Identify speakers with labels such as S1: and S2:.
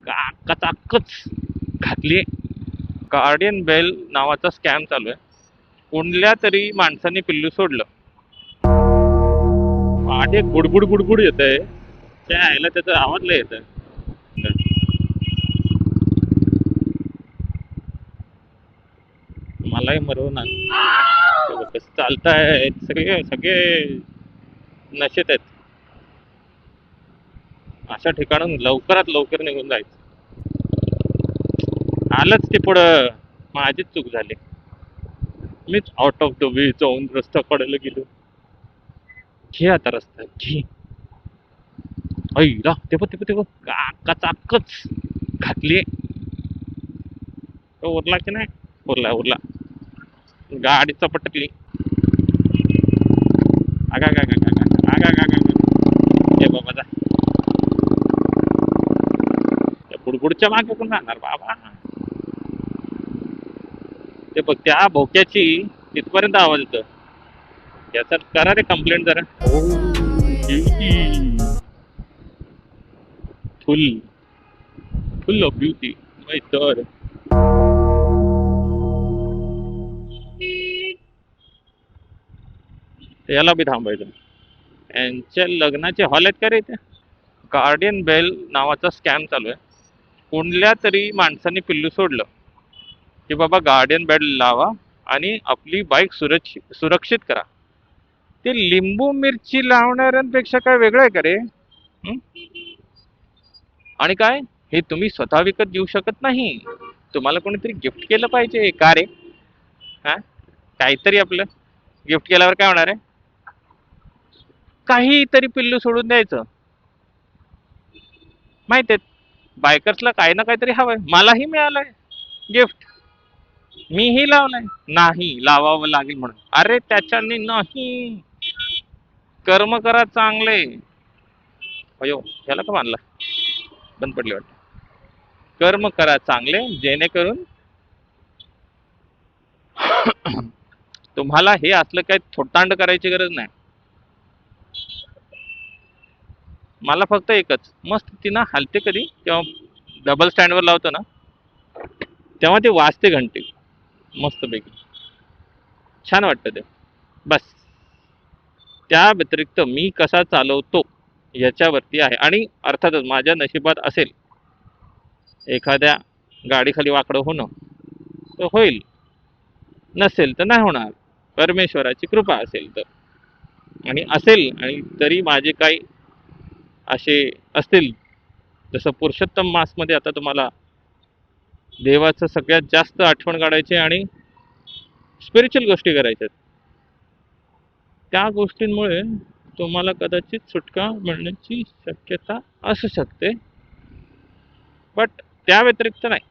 S1: कचाकच घातली. Guardian bell नावाचा scam चालू आहे. कोणल्या तरी माणसाने पिल्लू सोडलं. आधी गुडगुड गुडगुड येत आहे. त्या आईला त्याचा आवाज लय येत आहे. मलाही मरवू ना. कसं चालताय सगळे सगळे नशेत आहेत. अशा ठिकाणून लवकरात लवकर निघून जायचं. आलंच ते पुढं. माझीच चूक झाली. मीच आउट ऑफ द वे जाऊन रस्ता काढायला गेलो. घे आता रस्ता घे. ऐला ते कचाकच घातली. उरला की नाही? उरला उरला. गाडी चपटली. आगा गा गा गा गा आगा गा गा गा. ए बाबा जा. बुडबुडच्या मागे कोण राहणार बाबा? ते बघ त्या भोक्याची तिथपर्यंत आवाज येतो. याचा करा रे कंप्लेंट जरा. फुल फुल ऑफ ब्युटी माय तर. याला बी थांबायचं. यांच्या लग्नाचे हॉल आहेत का रे इथे? गार्डियन बेल नावाचा स्कॅम चालू आहे. कोणल्या तरी माणसाने पिल्लू सोडलं की बाबा गार्डियन बेल लावा आणि आपली बाईक सुरक्षित करा. ते लिंबू मिरची लावणाऱ्यांपेक्षा काय वेगळं आहे का रे? आणि काय हे तुम्ही स्वतः विकत घेऊ शकत नाही. तुम्हाला कोणीतरी गिफ्ट केलं पाहिजे का रे? हा, काहीतरी आपलं गिफ्ट केल्यावर काय होणार आहे? काहीतरी पिल्लू सोडून द्यायचं. माहित आहे बायकर्सला काही ना काहीतरी हवंय. मलाही मिळालंय गिफ्ट. मीही लावलंय. नाही लावावं लागेल म्हणून. अरे त्याच्याने नाही. कर्म करा चांगले. अयो ह्याला का मानला? बंद पडले वाटत. कर्म करा चांगले जेणेकरून तुम्हाला हे असलं काही थोटांड करायची गरज नाही. मला फक्त एकच मस्त ती ना हलते कधी तेव्हा डबल स्टँडवर लावतो ना तेव्हा ते वाजते घंटे मस्तपैकी. छान वाटतं ते. बस त्या व्यतिरिक्त मी कसा चालवतो याच्यावरती आहे. आणि अर्थातच माझ्या नशिबात असेल एखाद्या गाडीखाली वाकडं होणं तर होईल. नसेल तर नाही होणार. परमेश्वराची कृपा असेल तर. आणि असेल आणि तरी माझे काही असे असतील जसं पुरुषोत्तम मासमध्ये आता तुम्हाला देवाचं सगळ्यात जास्त आठवण काढायची आणि स्पिरिच्युअल गोष्टी करायच्यात. त्या गोष्टींमुळे तुम्हाला कदाचित सुटका मिळण्याची शक्यता असू शकते. बट त्या व्यतिरिक्त नाही.